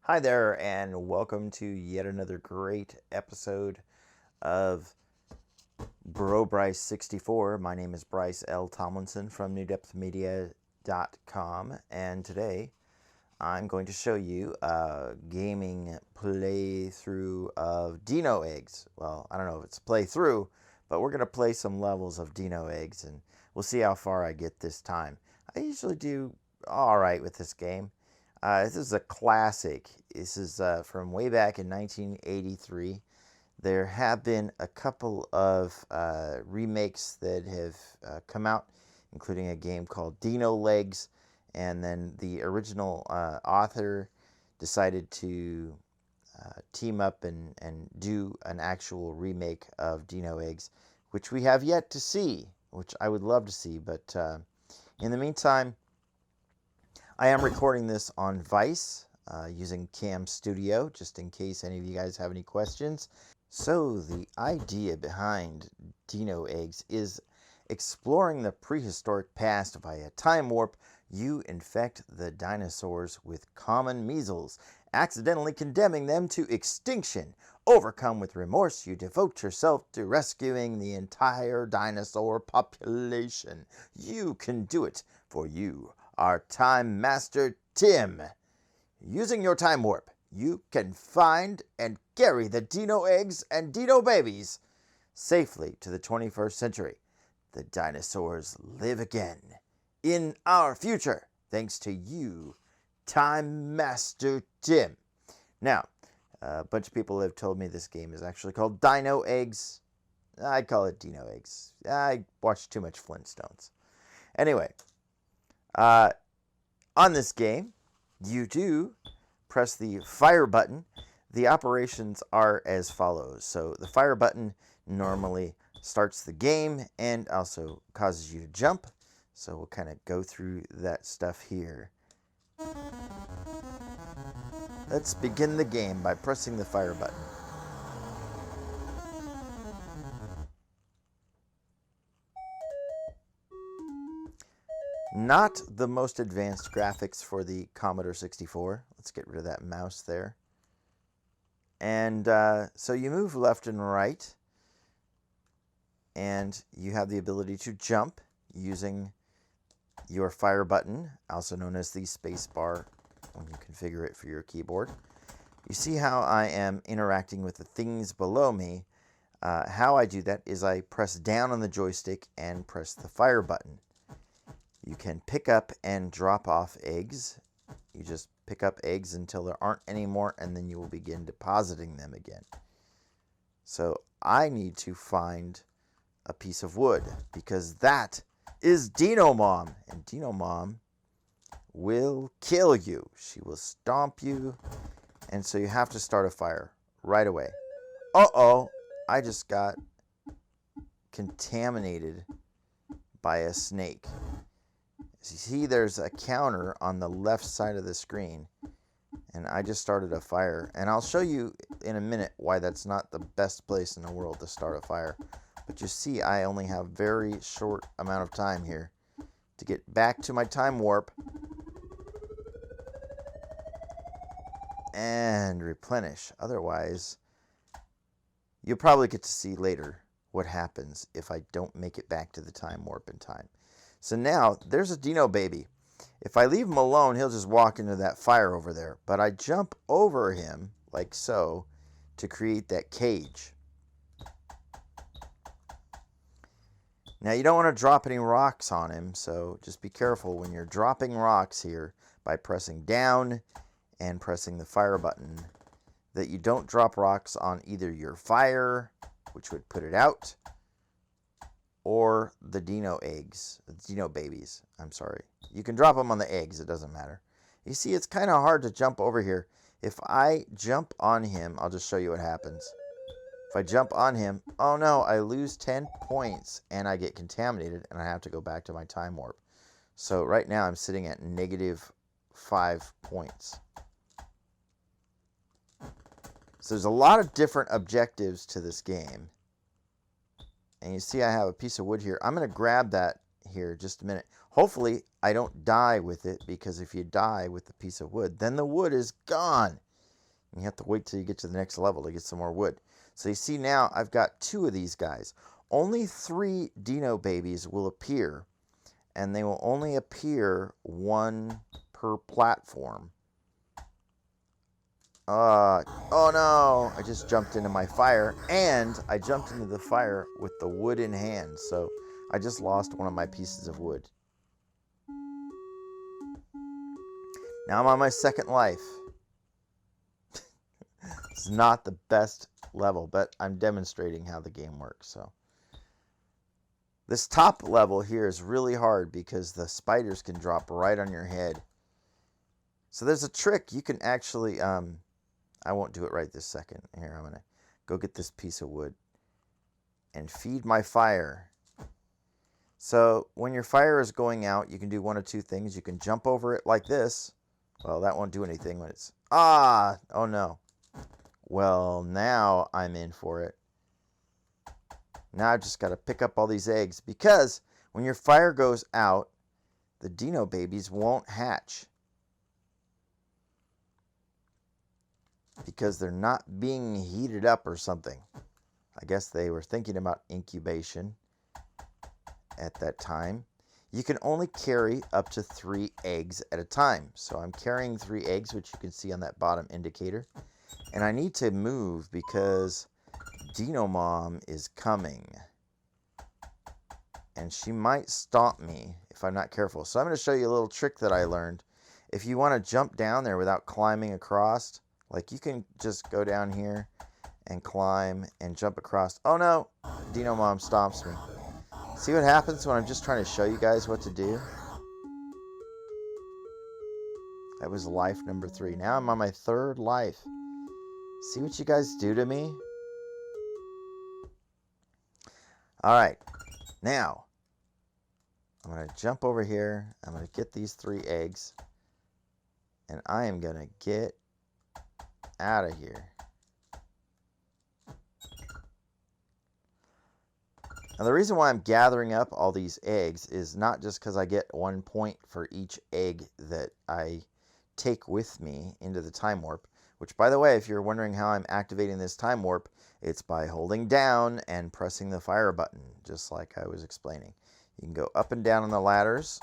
Hi there, and welcome to yet another great episode of BroBryce64. My name is Bryce L. Tomlinson from NewDepthMedia.com, and today I'm going to show you a gaming playthrough of Dino Eggs. Well, I don't know if it's playthrough, but we're going to play some levels of Dino Eggs, and we'll see how far I get this time. I usually do alright with this game. This is a classic. This is from way back in 1983. There have been a couple of remakes that have come out, including a game called Dino Legs, and then the original author decided to team up and do an actual remake of Dino Eggs, which we have yet to see, which I would love to see. But in the meantime, I am recording this on Vice using Cam Studio, just in case any of you guys have any questions. So the idea behind Dino Eggs is exploring the prehistoric past via time warp. You infect the dinosaurs with common measles, accidentally condemning them to extinction. Overcome with remorse, you devote yourself to rescuing the entire dinosaur population. You can do it, for you are Time Master Tim. Using your time warp, you can find and carry the Dino Eggs and Dino Babies safely to the 21st century. The dinosaurs live again in our future, thanks to you, Time Master Tim. Now, a bunch of people have told me this game is actually called Dino Eggs. I call it Dino Eggs. I watched too much Flintstones. Anyway, on this game, you do press the fire button. The operations are as follows. So the fire button normally starts the game and also causes you to jump. So we'll kind of go through that stuff here. Let's begin the game by pressing the fire button. Not the most advanced graphics for the Commodore 64. Let's get rid of that mouse there. And so you move left and right, and you have the ability to jump using your fire button, also known as the space bar when you configure it for your keyboard. You see how I am interacting with the things below me. How I do that is I press down on the joystick and press the fire button. You can pick up and drop off eggs. You just pick up eggs until there aren't any more, and then you will begin depositing them again. So I need to find a piece of wood, because that is Dino Mom, and Dino Mom will kill you. She will stomp you, and so you have to start a fire right away. Uh-oh, I just got contaminated by a snake. You see, there's a counter on the left side of the screen, and I just started a fire. And I'll show you in a minute why that's not the best place in the world to start a fire. But you see, I only have a very short amount of time here to get back to my time warp and replenish. Otherwise, you'll probably get to see later what happens if I don't make it back to the time warp in time. So now, there's a Dino baby. If I leave him alone, he'll just walk into that fire over there. But I jump over him, like so, to create that cage. Now, you don't want to drop any rocks on him, so just be careful when you're dropping rocks here by pressing down and pressing the fire button, that you don't drop rocks on either your fire, which would put it out, or the Dino eggs, the Dino babies, I'm sorry. You can drop them on the eggs, it doesn't matter. You see, it's kind of hard to jump over here. If I jump on him, I'll just show you what happens. If I jump on him, oh no, I lose 10 points and I get contaminated and I have to go back to my time warp. So right now I'm sitting at -5 points. So there's a lot of different objectives to this game. And you see I have a piece of wood here. I'm going to grab that here just a minute. Hopefully I don't die with it, because if you die with the piece of wood, then the wood is gone. And you have to wait till you get to the next level to get some more wood. So you see now I've got 2 of these guys. Only 3 Dino babies will appear, and they will only appear 1 per platform. Oh no, I just jumped into my fire, and I jumped into the fire with the wood in hand, so I just lost one of my pieces of wood. Now I'm on my 2nd life. It's not the best level, but I'm demonstrating how the game works. So this top level here is really hard because the spiders can drop right on your head. So there's a trick you can actually I won't do it right this second. Here, I'm going to go get this piece of wood and feed my fire. So when your fire is going out, you can do one of 2 things. You can jump over it like this. Well, that won't do anything when it's... oh no. Well, now I'm in for it. Now I've just got to pick up all these eggs, because when your fire goes out, the Dino babies won't hatch, because they're not being heated up or something. I guess they were thinking about incubation at that time. You can only carry up to 3 eggs at a time. So I'm carrying 3 eggs, which you can see on that bottom indicator. And I need to move because Dino Mom is coming. And she might stomp me if I'm not careful. So I'm going to show you a little trick that I learned. If you want to jump down there without climbing across, like you can just go down here and climb and jump across. Oh no, Dino Mom stomps me. See what happens when I'm just trying to show you guys what to do? That was life number 3. Now I'm on my 3rd life. See what you guys do to me? Alright, now I'm going to jump over here. I'm going to get these 3 eggs. And I am going to get out of here. Now the reason why I'm gathering up all these eggs is not just because I get 1 point for each egg that I take with me into the time warp, which, by the way, if you're wondering how I'm activating this time warp, it's by holding down and pressing the fire button, just like I was explaining. You can go up and down on the ladders.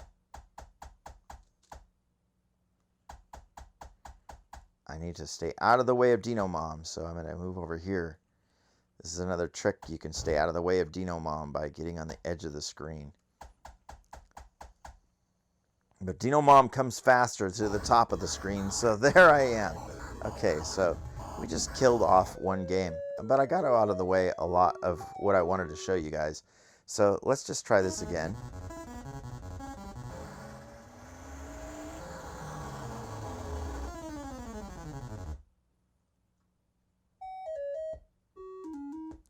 I need to stay out of the way of Dino Mom, so I'm going to move over here. This is another trick. You can stay out of the way of Dino Mom by getting on the edge of the screen. But Dino Mom comes faster to the top of the screen, so there I am. Okay, so we just killed off 1 game. But I got out of the way a lot of what I wanted to show you guys. So let's just try this again.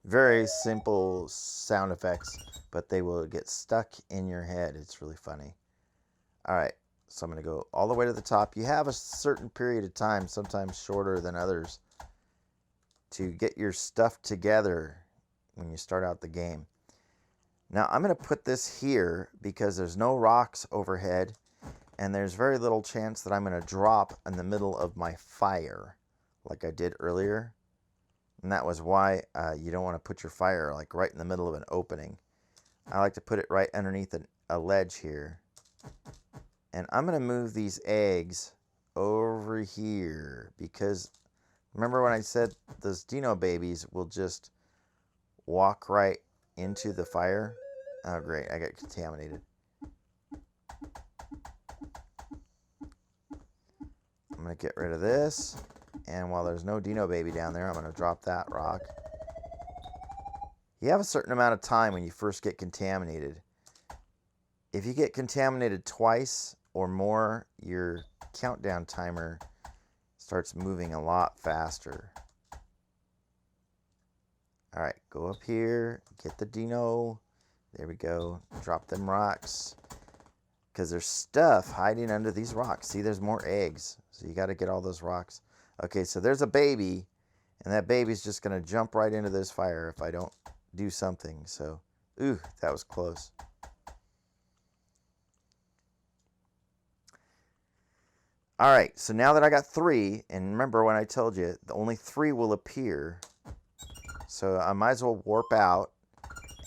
Very simple sound effects, but they will get stuck in your head. It's really funny. Alright, so I'm going to go all the way to the top. You have a certain period of time, sometimes shorter than others, to get your stuff together when you start out the game. Now I'm going to put this here because there's no rocks overhead, and there's very little chance that I'm going to drop in the middle of my fire like I did earlier. And that was why you don't want to put your fire like right in the middle of an opening. I like to put it right underneath a ledge here. And I'm going to move these eggs over here because remember when I said those Dino babies will just walk right into the fire? Oh great, I got contaminated. I'm going to get rid of this. And while there's no Dino baby down there, I'm going to drop that rock. You have a certain amount of time when you first get contaminated. If you get contaminated twice or more, your countdown timer starts moving a lot faster. Alright, go up here, get the Dino. There we go. Drop them rocks. Because there's stuff hiding under these rocks. See, there's more eggs. So you got to get all those rocks. Okay, so there's a baby, and that baby's just going to jump right into this fire if I don't do something. So, ooh, that was close. All right, so now that I got 3, and remember when I told you, the only 3 will appear. So I might as well warp out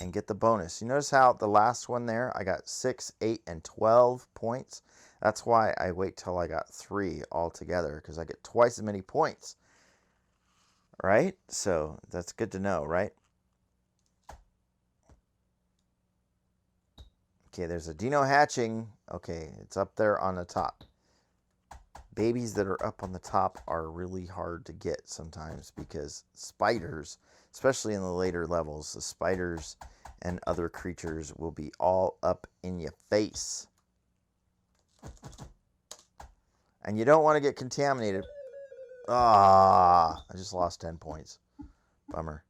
and get the bonus. You notice how the last one there, I got 6, 8, and 12 points? That's why I wait till I got 3 altogether, because I get twice as many points. Right? So that's good to know, right? Okay, there's a Dino hatching. Okay, it's up there on the top. Babies that are up on the top are really hard to get sometimes because spiders, especially in the later levels, the spiders and other creatures will be all up in your face. And you don't want to get contaminated. Ah, I just lost 10 points. Bummer.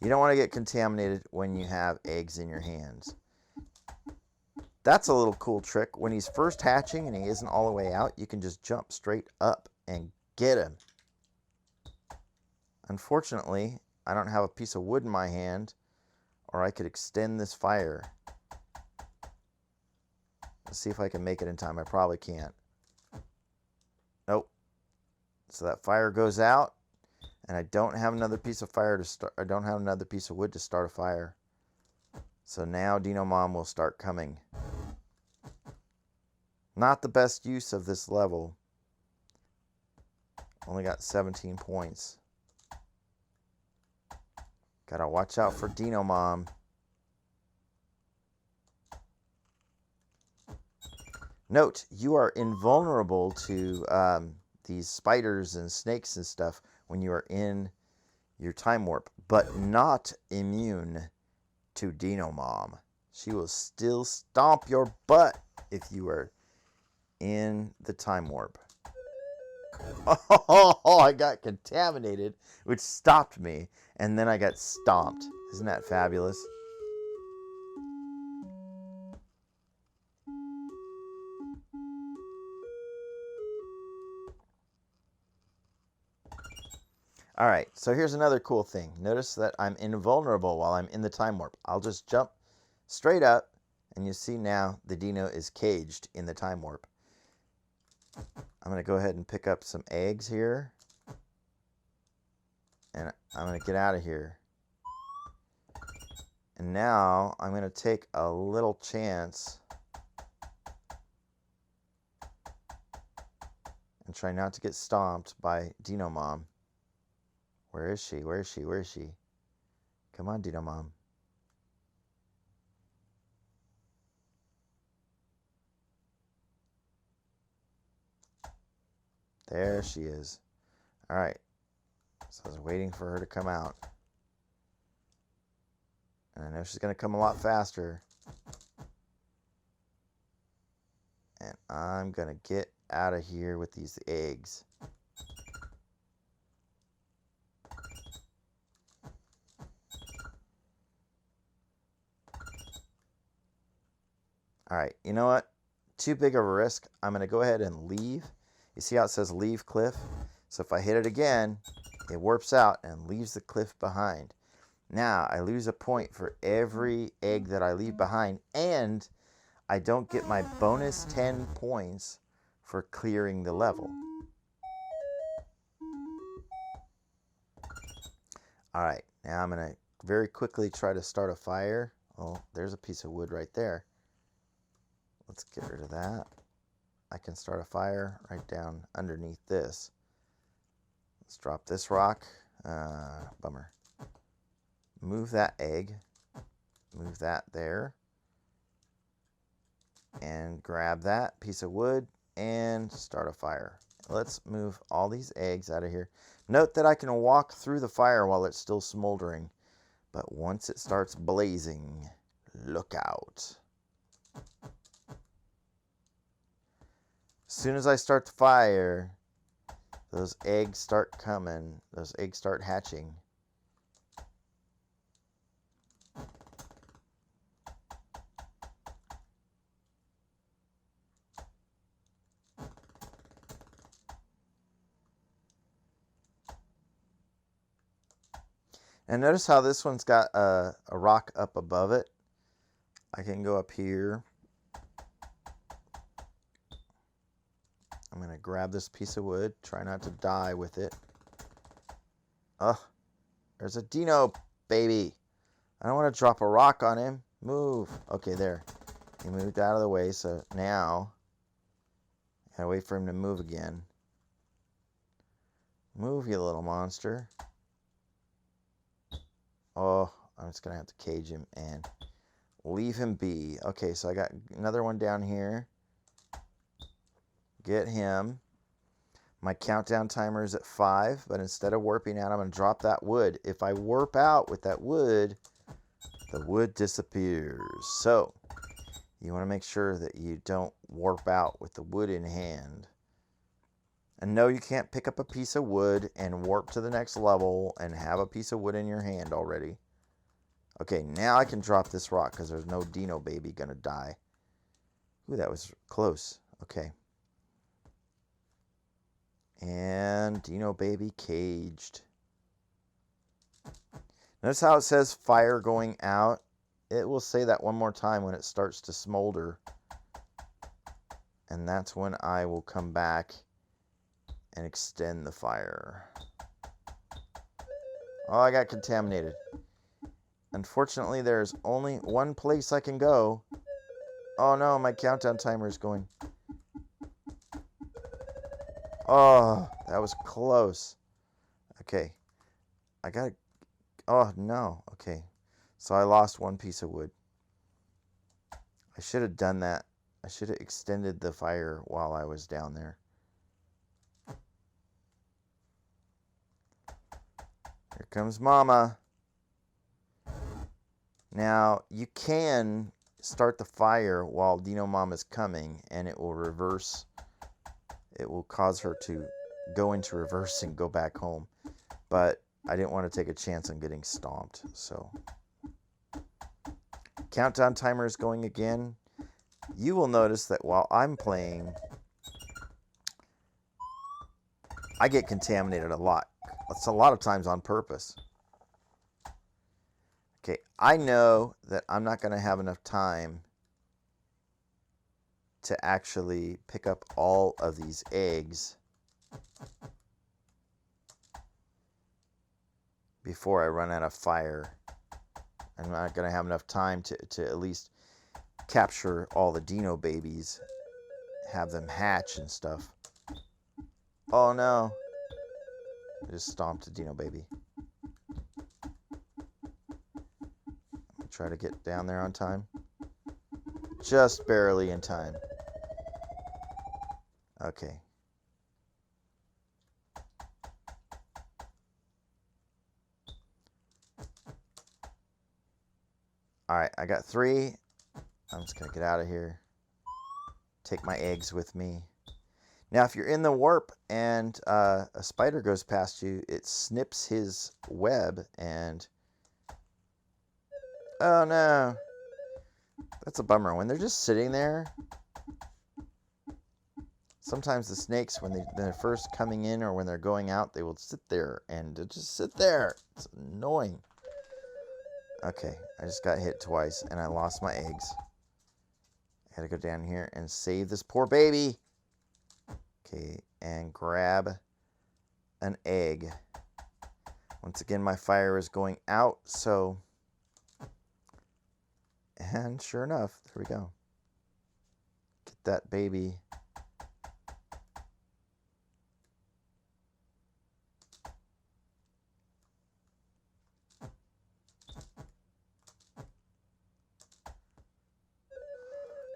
You don't want to get contaminated when you have eggs in your hands. That's a little cool trick. When he's first hatching and he isn't all the way out, you can just jump straight up and get him. Unfortunately, I don't have a piece of wood in my hand, or I could extend this fire. Let's see if I can make it in time. I probably can't. Nope. So that fire goes out, and I don't have another piece of fire to start. I don't have another piece of wood to start a fire. So now Dino Mom will start coming. Not the best use of this level. Only got 17 points. Gotta watch out for Dino Mom. Note, you are invulnerable to these spiders and snakes and stuff when you are in your time warp, but not immune to Dino Mom. She will still stomp your butt if you are in the time warp. Oh, I got contaminated, which stopped me, and then I got stomped. Isn't that fabulous? All right, so here's another cool thing. Notice that I'm invulnerable while I'm in the time warp. I'll just jump straight up, and you see now the Dino is caged in the time warp. I'm going to go ahead and pick up some eggs here. And I'm going to get out of here. And now I'm going to take a little chance and try not to get stomped by Dino Mom. Where is she? Where is she? Where is she? Come on, Dino Mom. There she is. All right. So I was waiting for her to come out. And I know she's going to come a lot faster. And I'm going to get out of here with these eggs. All right. You know what? Too big of a risk. I'm going to go ahead and leave. You see how it says leave cliff? So if I hit it again, it warps out and leaves the cliff behind. Now I lose a point for every egg that I leave behind, and I don't get my bonus 10 points for clearing the level. All right, now I'm going to very quickly try to start a fire. Oh, there's a piece of wood right there. Let's get rid of that. I can start a fire right down underneath this. Let's drop this rock. Bummer. Move that egg. Move that there. And grab that piece of wood and start a fire. Let's move all these eggs out of here. Note that I can walk through the fire while it's still smoldering. But once it starts blazing, look out. As soon as I start the fire, those eggs start coming. Those eggs start hatching. And notice how this one's got a rock up above it. I can go up here. I'm going to grab this piece of wood. Try not to die with it. Ugh. There's a Dino baby. I don't want to drop a rock on him. Move. Okay, there. He moved out of the way, so now I gotta wait for him to move again. Move, you little monster. Oh, I'm just gonna have to cage him and leave him be. Okay, so I got another one down here. Get him. My countdown timer is at 5, but instead of warping out, I'm gonna drop that wood. If I warp out with that wood, the wood disappears. So you want to make sure that you don't warp out with the wood in hand. And no, you can't pick up a piece of wood and warp to the next level and have a piece of wood in your hand already. Okay, now I can drop this rock because there's no Dino baby gonna die. Ooh, that was close. Okay. And Dino baby caged. Notice how it says fire going out? It will say that one more time when it starts to smolder. And that's when I will come back and extend the fire. Oh, I got contaminated. Unfortunately, there's only one place I can go. Oh no, my countdown timer is going. Oh, that was close. Okay. I gotta... Oh, no. Okay. So I lost one piece of wood. I should have done that. I should have extended the fire while I was down there. Here comes Mama. Now, you can start the fire while Dino Mom is coming, and it will reverse. It will cause her to go into reverse and go back home. But I didn't want to take a chance on getting stomped, so... Countdown timer is going again. You will notice that while I'm playing, I get contaminated a lot. It's a lot of times on purpose. Okay, I know that I'm not going to have enough time to actually pick up all of these eggs before I run out of fire. I'm not going to have enough time to at least capture all the Dino babies, have them hatch and stuff. Oh no. I just stomped a Dino baby. Try to get down there on time. Just barely in time. Okay. Alright, I got 3. I'm just going to get out of here. Take my eggs with me. Now, if you're in the warp and a spider goes past you, it snips his web and... Oh, no. That's a bummer. When they're just sitting there, sometimes the snakes, when they're first coming in or when they're going out, they will sit there and just sit there. It's annoying. Okay, I just got hit twice and I lost my eggs. I gotta go down here and save this poor baby. Okay, and grab an egg. Once again, my fire is going out, so... And sure enough, there we go. Get that baby.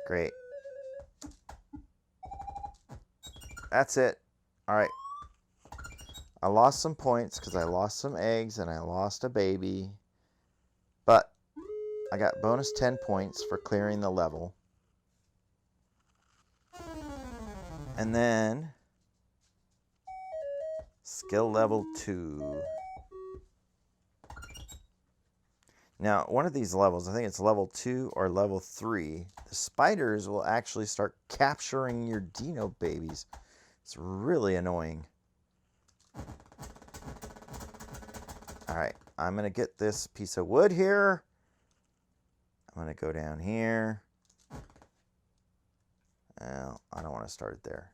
Great. That's it. Alright. I lost some points because I lost some eggs and I lost a baby. But I got bonus 10 points for clearing the level. And then skill level 2. Now, one of these levels, I think it's level 2 or level 3, the spiders will actually start capturing your Dino babies. It's really annoying. Alright, I'm going to get this piece of wood here. I'm going to go down here. Well, I don't want to start it there.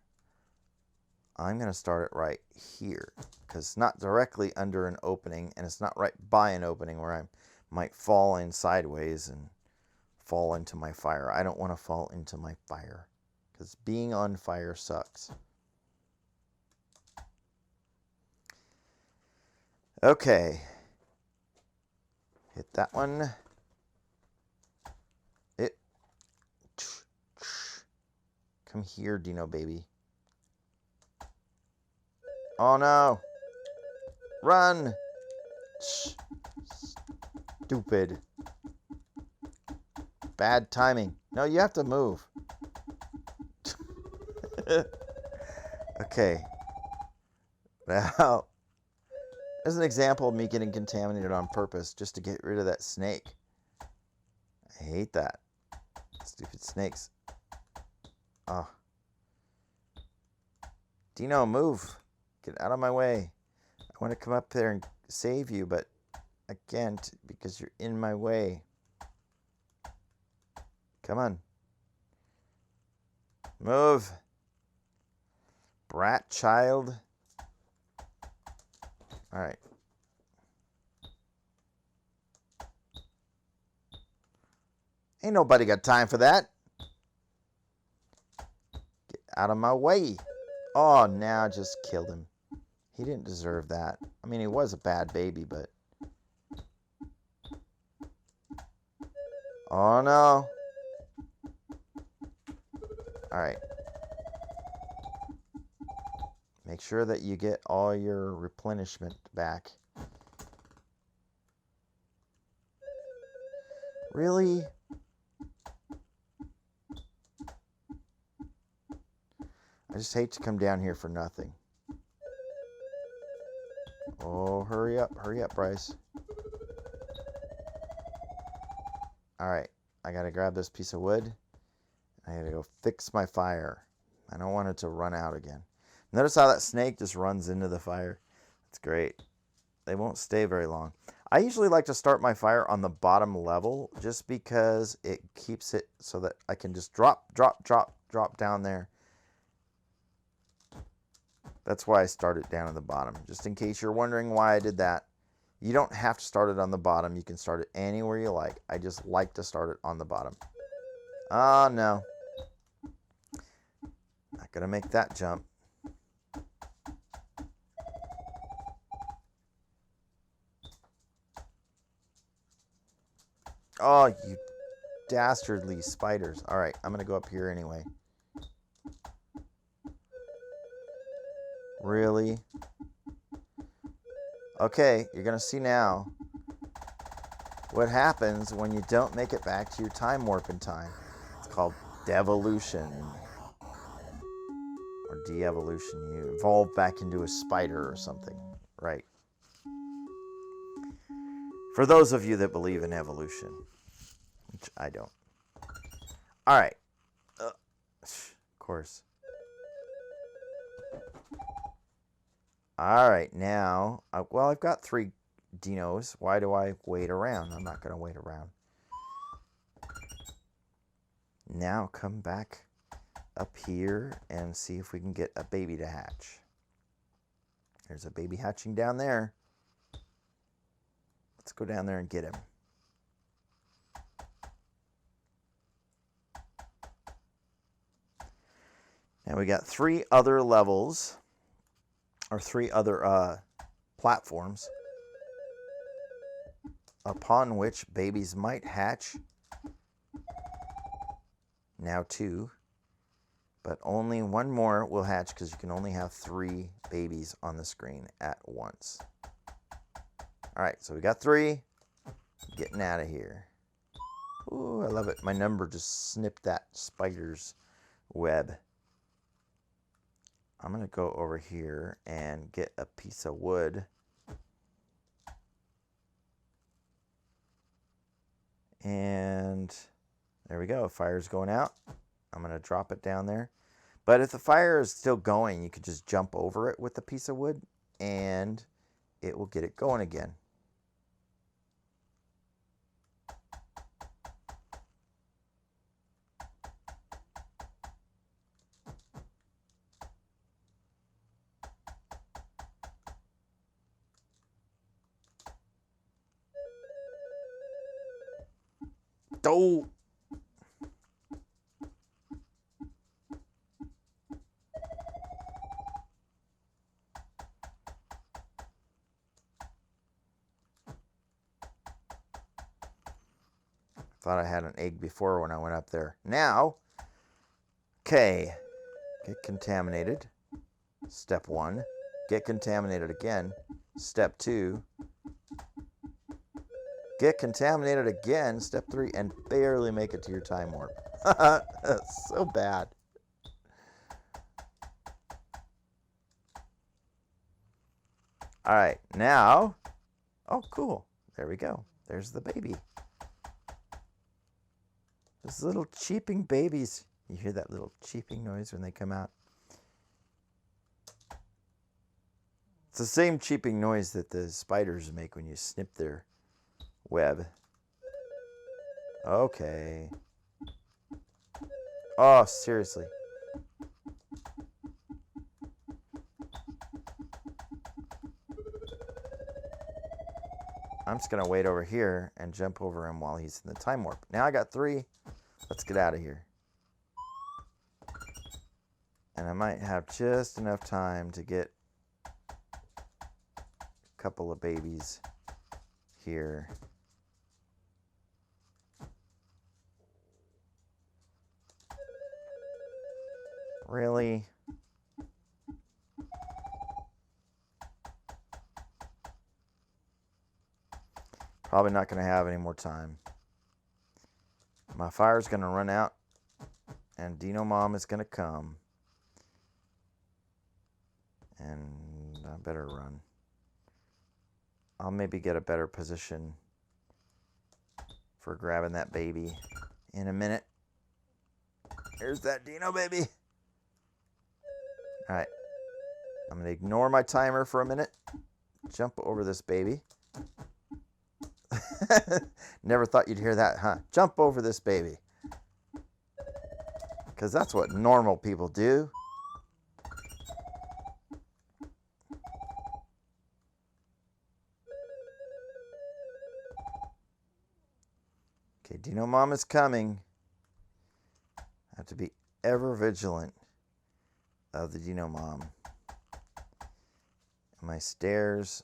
I'm going to start it right here because it's not directly under an opening and it's not right by an opening where I might fall in sideways and fall into my fire. I don't want to fall into my fire because being on fire sucks. Okay. Hit that one. Come here, Dino baby. Oh no! Run! Stupid. Bad timing. No, you have to move. Okay. Now, there's an example of me getting contaminated on purpose just to get rid of that snake. I hate that. Stupid snakes. Oh. Dino, move. Get out of my way. I want to come up there and save you, but I can't because you're in my way. Come on. Move. Brat child. All right. Ain't nobody got time for that. Get out of my way. Oh, now I just killed him. He didn't deserve that. I mean, he was a bad baby, but... Oh, no. All right. Make sure that you get all your replenishment back. Really? I just hate to come down here for nothing. Oh, hurry up, Bryce. All right, I gotta grab this piece of wood. I gotta go fix my fire. I don't want it to run out again. Notice how that snake just runs into the fire. It's great. They won't stay very long. I usually like to start my fire on the bottom level just because it keeps it so that I can just drop down there. That's why I started down at the bottom. Just in case you're wondering why I did that. You don't have to start it on the bottom. You can start it anywhere you like. I just like to start it on the bottom. Oh, no. Not going to make that jump. Oh, you dastardly spiders. All right, I'm going to go up here anyway. Really? Okay, you're going to see now what happens when you don't make it back to your time warp in time. It's called devolution. Or de-evolution. You evolve back into a spider or something. Right. For those of you that believe in evolution. Which I don't. Alright. Of course. Alright, now, well, I've got 3 dinos. Why do I wait around? I'm not going to wait around. Now come back up here and see if we can get a baby to hatch. There's a baby hatching down there. Let's go down there and get him. Now we got 3 other levels, or 3 other platforms upon which babies might hatch. Now 2, but only 1 more will hatch because you can only have 3 babies on the screen at once. All right, so we got 3. Getting out of here. Ooh, I love it. My number just snipped that spider's web. I'm going to go over here and get a piece of wood. And there we go. Fire's going out. I'm going to drop it down there. But if the fire is still going, you could just jump over it with a piece of wood and it will get it going again. Oh. Thought I had an egg before when I went up there. Now, okay, get contaminated. Step 1. Get contaminated again. Step 2. Get contaminated again. Step 3. And barely make it to your time warp. That's so bad. All right, now, oh, cool. There we go. There's the baby. Those little cheeping babies. You hear that little cheeping noise when they come out? It's the same cheeping noise that the spiders make when you snip their web. Okay. Oh, seriously. I'm just going to wait over here and jump over him while he's in the time warp. Now I got 3. Let's get out of here. And I might have just enough time to get a couple of babies here. Really? Probably not going to have any more time. My fire's going to run out, and Dino Mom is going to come. And I better run. I'll maybe get a better position for grabbing that baby in a minute. Here's that Dino baby. All right. I'm going to ignore my timer for a minute. Jump over this baby. Never thought you'd hear that, huh? Jump over this baby. Because that's what normal people do. Okay, Dino Mom is coming. I have to be ever vigilant of the Dino Mom. My stairs,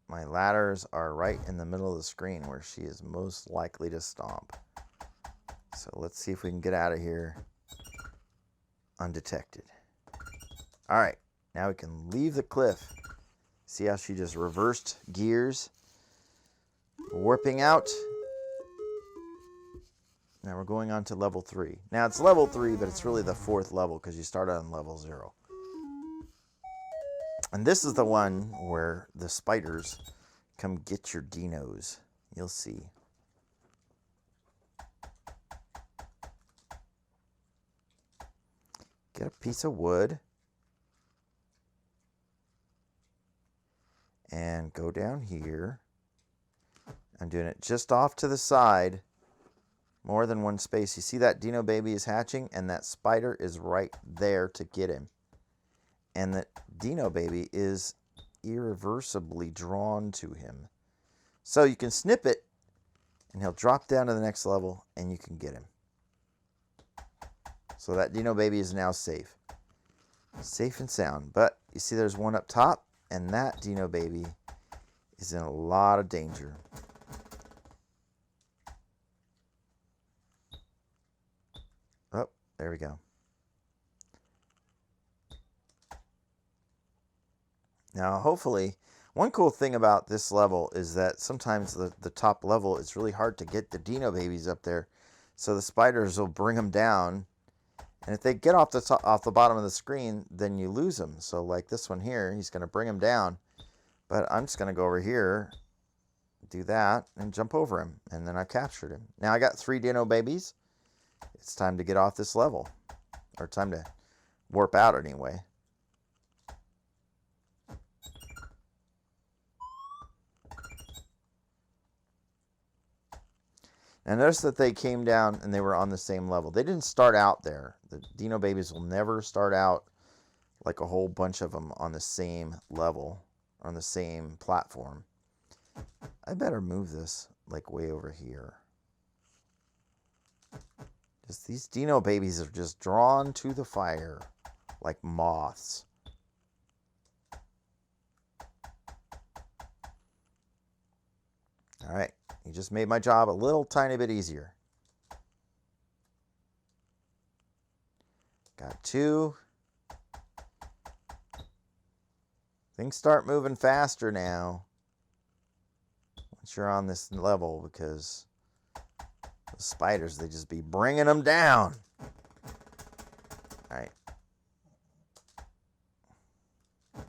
my ladders are right in the middle of the screen where she is most likely to stomp. So let's see if we can get out of here undetected. All right, now we can leave the cliff. See how she just reversed gears, warping out. Now we're going on to level 3. Now it's level 3, but it's really the 4th level because you start on level 0. And this is the one where the spiders come get your dinos. You'll see. Get a piece of wood. And go down here. I'm doing it just off to the side. More than one space. You see that Dino baby is hatching, and that spider is right there to get him. And that Dino baby is irreversibly drawn to him. So you can snip it, and he'll drop down to the next level, and you can get him. So that Dino baby is now safe. Safe and sound. But you see there's one up top, and that Dino baby is in a lot of danger. Oh, there we go. Now, hopefully, one cool thing about this level is that sometimes the top level is really hard to get the Dino babies up there. So the spiders will bring them down. And if they get off the bottom of the screen, then you lose them. So like this one here, he's going to bring them down. But I'm just going to go over here, do that, and jump over him. And then I captured him. Now I got 3 Dino babies. It's time to get off this level. Or time to warp out anyway. And notice that they came down and they were on the same level. They didn't start out there. The Dino babies will never start out like a whole bunch of them on the same level, on the same platform. I better move this like way over here. Just these Dino babies are just drawn to the fire like moths. All right, you just made my job a little tiny bit easier. Got 2. Things start moving faster now once you're on this level, because the spiders, they just be bringing them down. All right. All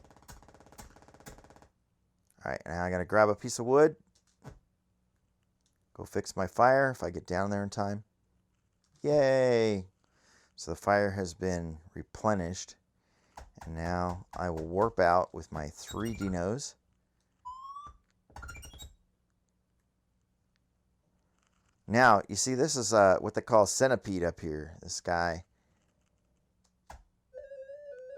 right, now I got to grab a piece of wood. Go fix my fire if I get down there in time. Yay! So the fire has been replenished. And now I will warp out with my 3 dinos. Now, you see, this is what they call centipede up here. This guy.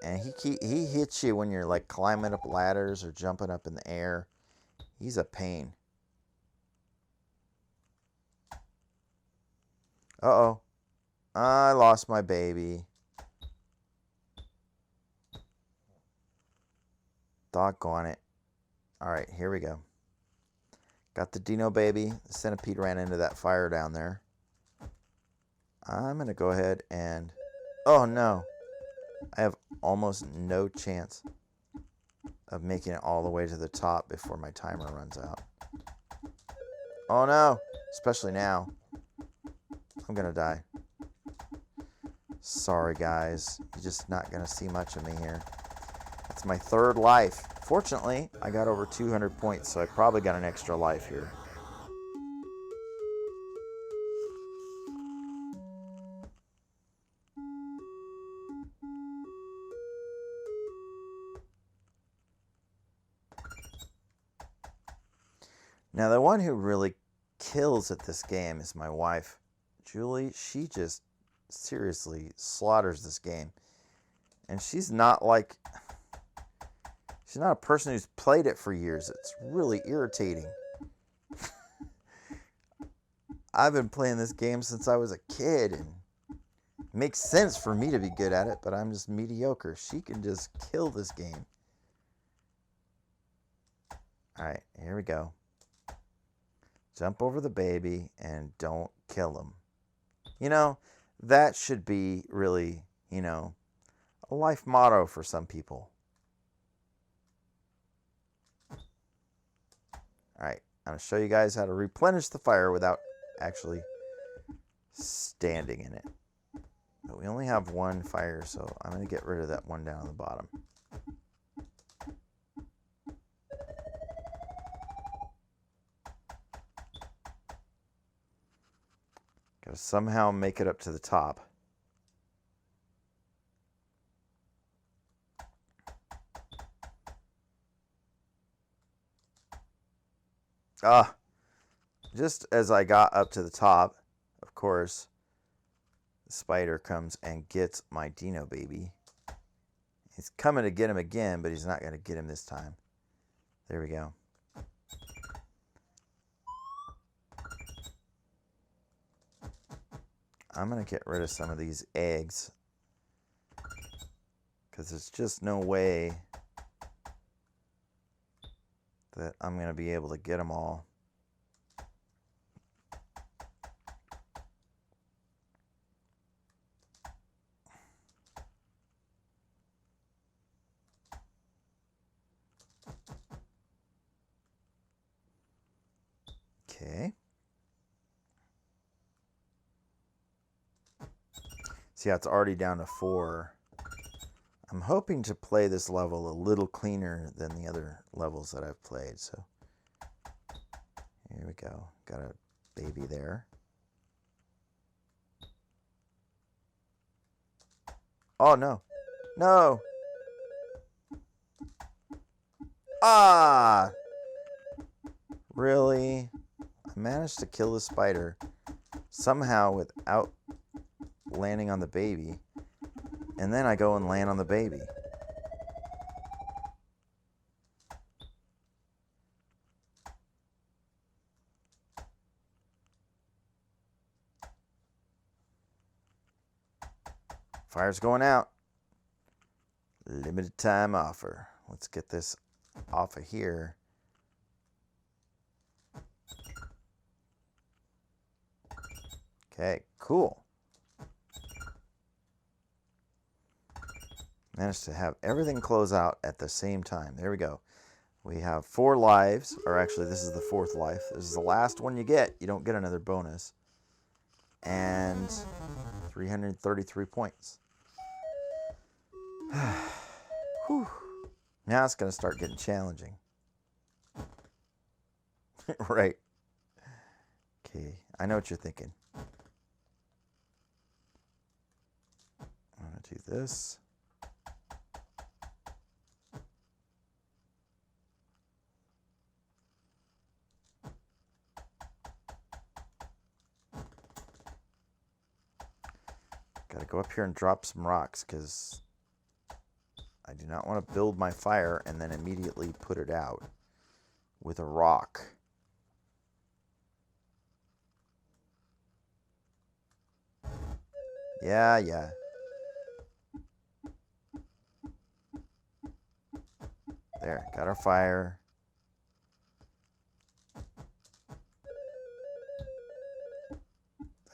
And he hits you when you're like climbing up ladders or jumping up in the air. He's a pain. Uh-oh. I lost my baby. Doggone it. Alright, here we go. Got the Dino baby. The centipede ran into that fire down there. I'm going to go ahead and... Oh, no. I have almost no chance of making it all the way to the top before my timer runs out. Oh, no. Especially now. I'm going to die. Sorry, guys. You're just not going to see much of me here. That's my 3rd life. Fortunately, I got over 200 points, so I probably got an extra life here. Now, the one who really kills at this game is my wife, Julie. She just seriously slaughters this game. And she's not like... She's not a person who's played it for years. It's really irritating. I've been playing this game since I was a kid, and it makes sense for me to be good at it, but I'm just mediocre. She can just kill this game. Alright, here we go. Jump over the baby and don't kill him. You know, that should be really, you know, a life motto for some people. Alright, I'm going to show you guys how to replenish the fire without actually standing in it. But we only have 1 fire, so I'm going to get rid of that one down on the bottom. Got to somehow make it up to the top. Just as I got up to the top, of course, the spider comes and gets my Dino baby. He's coming to get him again, but he's not going to get him this time. There we go. I'm going to get rid of some of these eggs, because there's just no way that I'm going to be able to get them all. Okay. See how it's already down to 4. I'm hoping to play this level a little cleaner than the other levels that I've played. So here we go. Got a baby there. Oh, no. No. Ah! Really? I managed to kill the spider somehow without landing on the baby. And then I go and land on the baby. Fire's going out. Limited time offer. Let's get this off of here. Okay, cool. Managed to have everything close out at the same time. There we go. We have 4 lives, or actually this is the 4th life. This is the last one you get. You don't get another bonus. And 333 points. Whew. Now it's going to start getting challenging. Right. Okay, I know what you're thinking. I'm going to do this. Got to go up here and drop some rocks because I do not want to build my fire and then immediately put it out with a rock. Yeah. There, got our fire.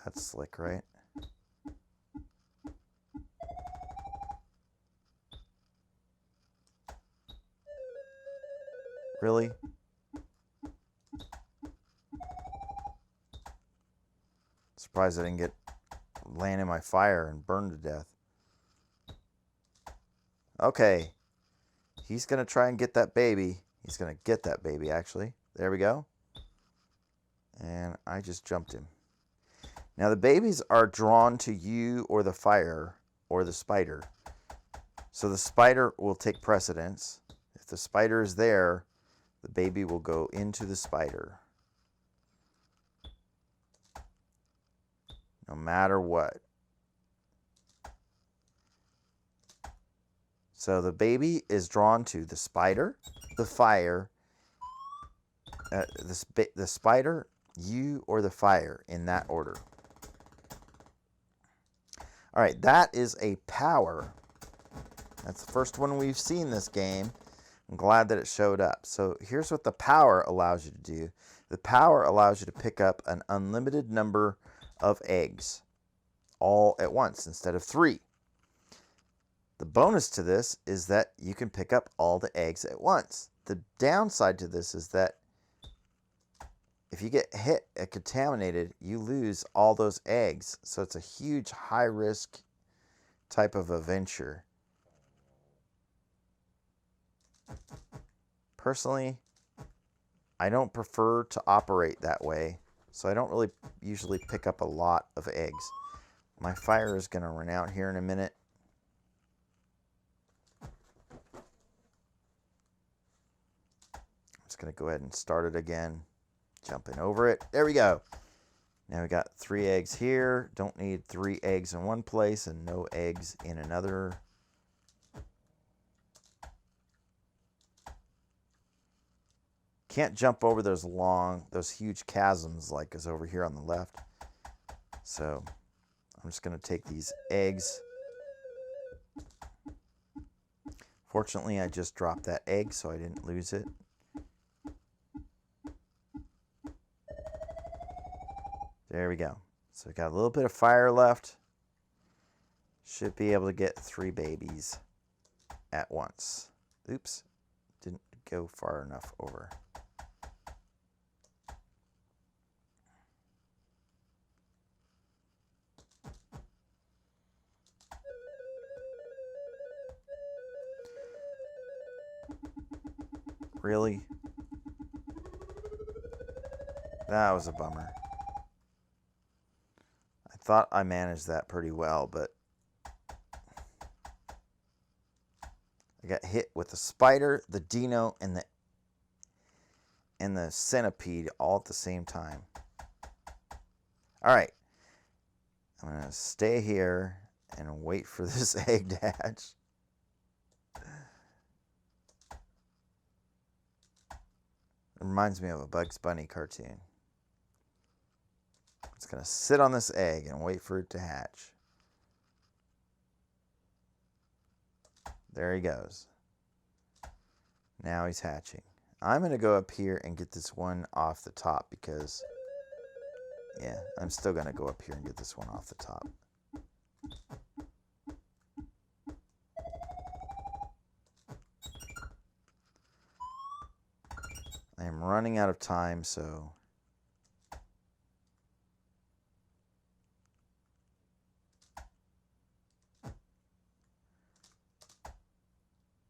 That's slick, right? Really? Surprised I didn't get land in my fire and burn to death. Okay. He's going to try and get that baby. He's going to get that baby, actually. There we go. And I just jumped him. Now, the babies are drawn to you or the fire or the spider. So the spider will take precedence. If the spider is there, the baby will go into the spider. No matter what. So the baby is drawn to the spider, the fire, the spider, you, or the fire, in that order. All right, that is a power. That's the first one we've seen this game. I'm glad that it showed up. So here's what the power allows you to do. The power allows you to pick up an unlimited number of eggs all at once instead of 3. The bonus to this is that you can pick up all the eggs at once. The downside to this is that if you get hit and contaminated, you lose all those eggs. So it's a huge high-risk type of a venture. Personally, I don't prefer to operate that way, so I don't really usually pick up a lot of eggs. My fire is going to run out here in a minute. I'm just going to go ahead and start it again. Jumping over it. There we go. Now we got 3 eggs here. Don't need 3 eggs in one place and no eggs in another. Can't jump over those huge chasms like is over here on the left. So I'm just going to take these eggs. Fortunately, I just dropped that egg, so I didn't lose it. There we go. So we got a little bit of fire left. Should be able to get 3 babies at once. Oops, didn't go far enough over. Really? That was a bummer. I thought I managed that pretty well, but I got hit with the spider, the dino, and the centipede all at the same time. All right. I'm going to stay here and wait for this egg to hatch. It reminds me of a Bugs Bunny cartoon. It's going to sit on this egg and wait for it to hatch. There he goes. Now he's hatching. I'm going to go up here and get this one off the top because, yeah, I'm still going to go up here and get this one off the top. I am running out of time, so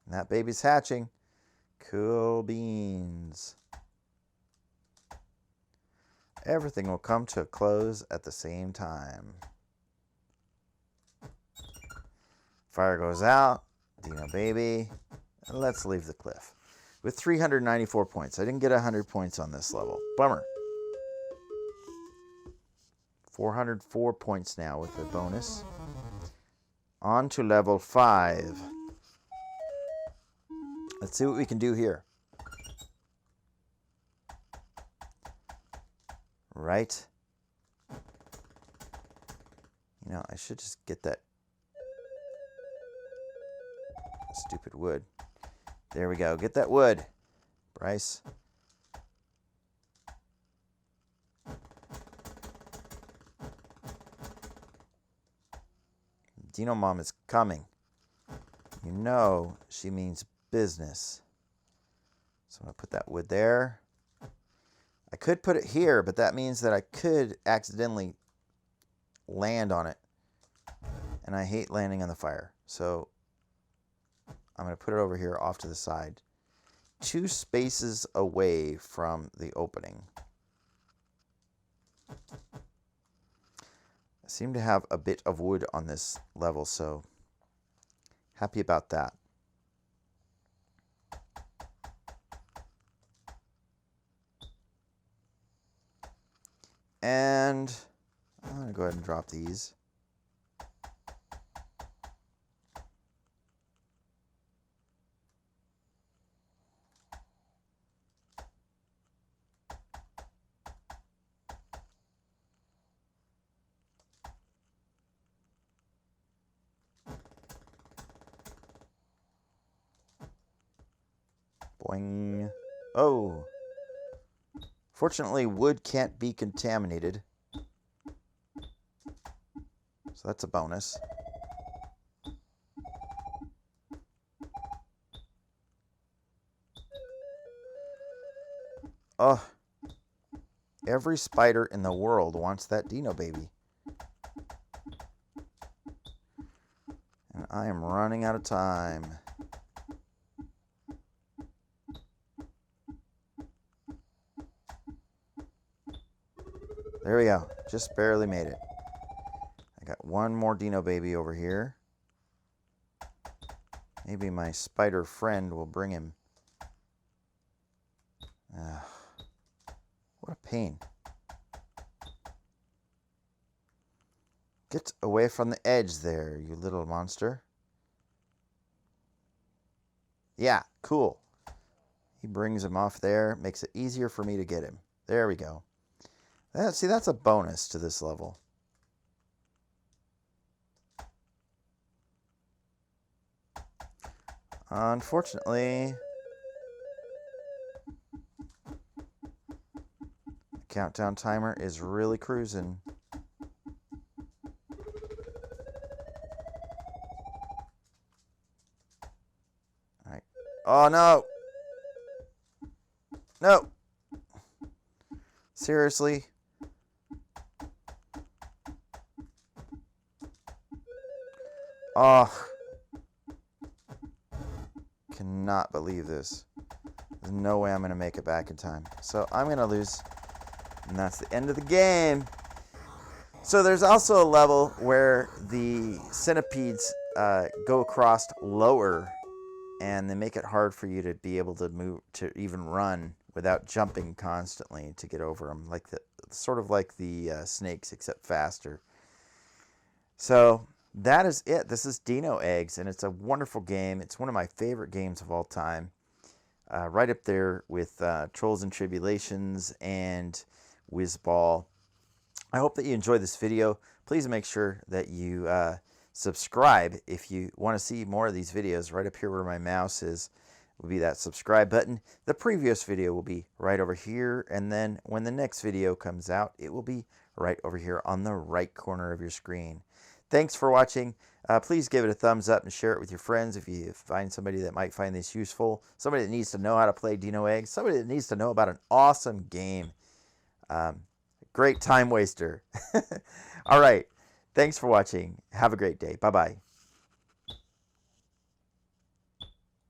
that baby's hatching. Cool beans. Everything will come to a close at the same time. Fire goes out. Dino baby. And let's leave the cliff. With 394 points. I didn't get 100 points on this level. Bummer. 404 points now with the bonus. On to level 5. Let's see what we can do here. Right. You know, I should just get that stupid wood. There we go. Get that wood, Bryce. Dino Mom is coming. You know she means business. So I'm going to put that wood there. I could put it here, but that means that I could accidentally land on it. And I hate landing on the fire. So I'm going to put it over here off to the side. 2 spaces away from the opening. I seem to have a bit of wood on this level, so happy about that. And I'm going to go ahead and drop these. Boing. Oh. Fortunately, wood can't be contaminated. So that's a bonus. Oh. Every spider in the world wants that Dino baby. And I am running out of time. There we go. Just barely made it. I got one more Dino baby over here. Maybe my spider friend will bring him. What a pain. Get away from the edge there, you little monster. Yeah, cool. He brings him off there. Makes it easier for me to get him. There we go. See, that's a bonus to this level. Unfortunately, the countdown timer is really cruising. All right. Oh, no. No. Seriously? Oh, cannot believe this. There's no way I'm going to make it back in time. So I'm going to lose, and that's the end of the game. So there's also a level where the centipedes go across lower, and they make it hard for you to be able to move, to even run without jumping constantly to get over them, like sort of like the snakes, except faster. So that is it. This is Dino Eggs, and it's a wonderful game. It's one of my favorite games of all time. Right up there with Trolls and Tribulations and Whizball. I hope that you enjoyed this video. Please make sure that you subscribe if you want to see more of these videos. Right up here where my mouse is will be that subscribe button. The previous video will be right over here, and then when the next video comes out, it will be right over here on the right corner of your screen. Thanks for watching. Please give it a thumbs up and share it with your friends if you find somebody that might find this useful, somebody that needs to know how to play Dino Eggs, somebody that needs to know about an awesome game. Great time waster. All right. Thanks for watching. Have a great day. Bye-bye.